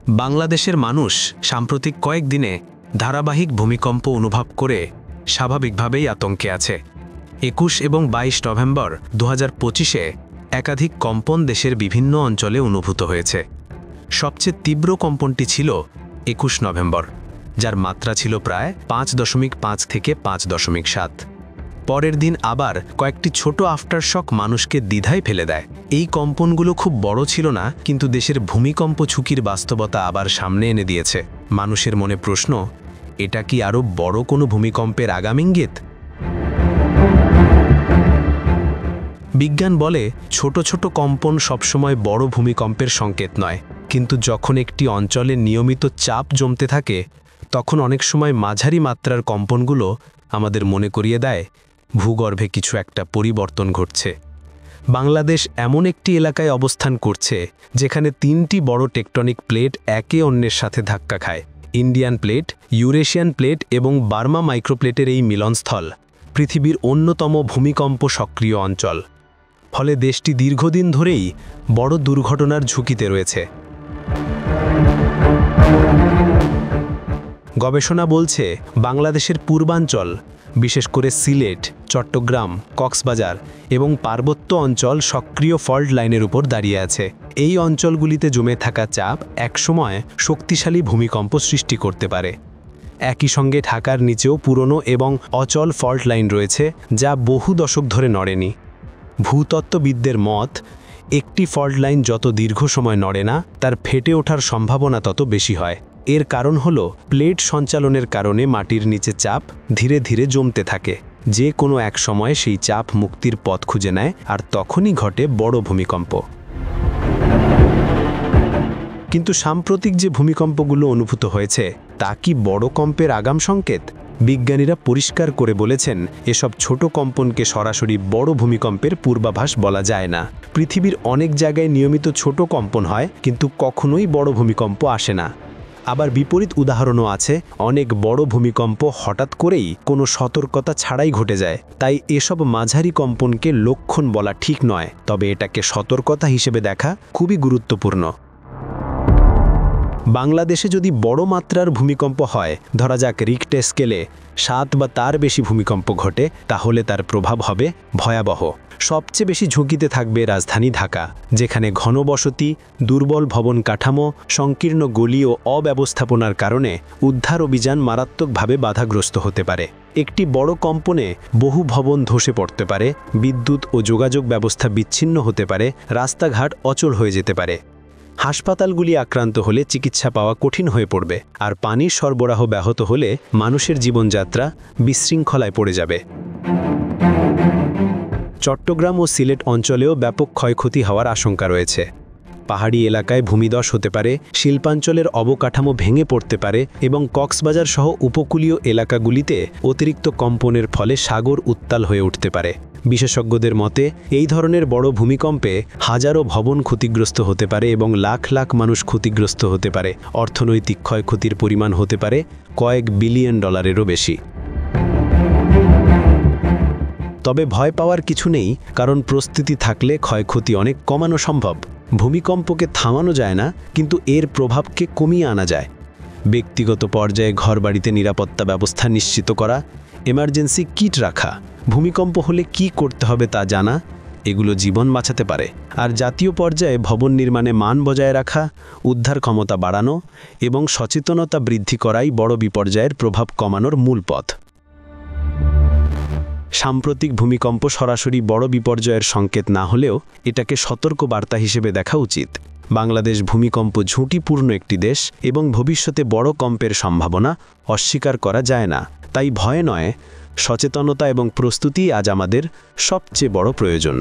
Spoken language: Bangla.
বাংলাদেশের মানুষ সাম্প্রতিক কয়েকদিনে ধারাবাহিক ভূমিকম্প অনুভব করে স্বাভাবিকভাবেই আতঙ্কে আছে। ২১ এবং ২২ নভেম্বর ২০২৫-এ একাধিক কম্পন দেশের বিভিন্ন অঞ্চলে অনুভূত হয়েছে। সবচেয়ে তীব্র কম্পনটি ছিল ২১ নভেম্বর, যার মাত্রা ছিল প্রায় ৫.৫ থেকে ৫.৭। পরের দিন আবার কয়েকটি ছোট আফটারশক মানুষকে দ্বিধায় ফেলে দেয়। এই কম্পনগুলো খুব বড় ছিল না, কিন্তু দেশের ভূমিকম্প ঝুঁকির বাস্তবতা আবার সামনে এনে দিয়েছে। মানুষের মনে প্রশ্ন, এটা কি আরও বড় কোনো ভূমিকম্পের আগাম ইঙ্গিত? বিজ্ঞান বলে ছোট ছোট কম্পন সবসময় বড় ভূমিকম্পের সংকেত নয়, কিন্তু যখন একটি অঞ্চলে নিয়মিত চাপ জমতে থাকে তখন অনেক সময় মাঝারি মাত্রার কম্পনগুলো আমাদের মনে করিয়ে দেয় ভূগর্ভে কিছু একটা পরিবর্তন ঘটছে। বাংলাদেশ এমন একটি এলাকায় অবস্থান করছে যেখানে ৩টি বড় টেকটনিক প্লেট একে অন্যের সাথে ধাক্কা খায়। ইন্ডিয়ান প্লেট, ইউরেশিয়ান প্লেট এবং বার্মা মাইক্রোপ্লেটের এই মিলনস্থল পৃথিবীর অন্যতম ভূমিকম্প সক্রিয় অঞ্চল। ফলে দেশটি দীর্ঘদিন ধরেই বড় দুর্ঘটনার ঝুঁকিতে রয়েছে। গবেষণা বলছে বাংলাদেশের পূর্বাঞ্চল, বিশেষ করে সিলেট, চট্টগ্রাম, কক্সবাজার এবং পার্বত্য অঞ্চল সক্রিয় ফল্ট লাইনের উপর দাঁড়িয়ে আছে। এই অঞ্চলগুলিতে জমে থাকা চাপ একসময় শক্তিশালী ভূমিকম্প সৃষ্টি করতে পারে। একই সঙ্গে ঢাকার নিচেও পুরনো এবং অচল ফল্ট লাইন রয়েছে, যা বহু দশক ধরে নড়েনি। ভূতত্ত্ববিদদের মত, একটি ফল্ট লাইন যত দীর্ঘ সময় নড়ে না, তার ফেটে ওঠার সম্ভাবনা তত বেশি হয়। এর কারণ হল প্লেট সঞ্চালনের কারণে মাটির নিচে চাপ ধীরে ধীরে জমতে থাকে। যে কোনো এক সময় সেই চাপ মুক্তির পথ খুঁজে নেয়, আর তখনই ঘটে বড় ভূমিকম্প। কিন্তু সাম্প্রতিক যে ভূমিকম্পগুলো অনুভূত হয়েছে তা কি বড় কম্পের আগাম সংকেত? বিজ্ঞানীরা পরিষ্কার করে বলেছেন, এসব ছোট কম্পনকে সরাসরি বড় ভূমিকম্পের পূর্বাভাস বলা যায় না। পৃথিবীর অনেক জায়গায় নিয়মিত ছোট কম্পন হয়, কিন্তু কখনোই বড় ভূমিকম্প আসে না। আবার বিপরীত উদাহরণও আছে, অনেক বড় ভূমিকম্প হঠাৎ করেই কোনো সতর্কতা ছাড়াই ঘটে যায়। তাই এসব মাঝারি কম্পনকে লক্ষণ বলা ঠিক নয়, তবে এটাকে সতর্কতা হিসেবে দেখা খুবই গুরুত্বপূর্ণ। বাংলাদেশে যদি বড় মাত্রার ভূমিকম্প হয়, ধরা যাক রিক্টার স্কেলে ৭ বা তার বেশি ভূমিকম্প ঘটে, তাহলে তার প্রভাব হবে ভয়াবহ। সবচেয়ে বেশি ঝুঁকিতে থাকবে রাজধানী ঢাকা, যেখানে ঘনবসতি, দুর্বল ভবন কাঠামো, সংকীর্ণ গলি ও অব্যবস্থাপনার কারণে উদ্ধার অভিযান মারাত্মকভাবে বাধাগ্রস্ত হতে পারে। একটি বড় কম্পনে বহু ভবন ধসে পড়তে পারে, বিদ্যুৎ ও যোগাযোগ ব্যবস্থা বিচ্ছিন্ন হতে পারে, রাস্তাঘাট অচল হয়ে যেতে পারে। হাসপাতালগুলি আক্রান্ত হলে চিকিৎসা পাওয়া কঠিন হয়ে পড়বে, আর পানির সরবরাহ ব্যাহত হলে মানুষের জীবনযাত্রা বিশৃঙ্খলায় পড়ে যাবে। চট্টগ্রাম ও সিলেট অঞ্চলেও ব্যাপক ক্ষয়ক্ষতি হওয়ার আশঙ্কা রয়েছে। পাহাড়ি এলাকায় ভূমিধস হতে পারে, শিল্পাঞ্চলের অবকাঠামো ভেঙে পড়তে পারে এবং কক্সবাজার সহ উপকূলীয় এলাকাগুলিতে অতিরিক্ত কম্পনের ফলে সাগর উত্তাল হয়ে উঠতে পারে। বিশেষজ্ঞদের মতে এই ধরনের বড় ভূমিকম্পে হাজারো ভবন ক্ষতিগ্রস্ত হতে পারে এবং লাখ লাখ মানুষ ক্ষতিগ্রস্ত হতে পারে। অর্থনৈতিক ক্ষয়ক্ষতির পরিমাণ হতে পারে কয়েক বিলিয়ন ডলারেরও বেশি। তবে ভয় পাওয়ার কিছু নেই, কারণ প্রস্তুতি থাকলে ক্ষয়ক্ষতি অনেক কমানো সম্ভব। ভূমিকম্পকে থামানো যায় না, কিন্তু এর প্রভাবকে কমিয়ে আনা যায়। ব্যক্তিগত পর্যায়ে ঘরবাড়িতে নিরাপত্তা ব্যবস্থা নিশ্চিত করা, এমার্জেন্সি কিট রাখা, ভূমিকম্প হলে কি করতে হবে তা জানা, এগুলো জীবন বাঁচাতে পারে। আর জাতীয় পর্যায়ে ভবন নির্মাণে মান বজায় রাখা, উদ্ধার ক্ষমতা বাড়ানো এবং সচেতনতা বৃদ্ধি করাই বড় বিপর্যয়ের প্রভাব কমানোর মূল পথ। সাম্প্রতিক ভূমিকম্প সরাসরি বড় বিপর্যয়ের সংকেত না হলেও এটাকে সতর্ক বার্তা হিসেবে দেখা উচিত। বাংলাদেশ ভূমিকম্প ঝুঁকিপূর্ণ একটি দেশ এবং ভবিষ্যতে বড় কম্পের সম্ভাবনা অস্বীকার করা যায় না। তাই ভয় নয়, সচেতনতা এবং প্রস্তুতি আজ আমাদের সবচেয়ে বড় প্রয়োজন।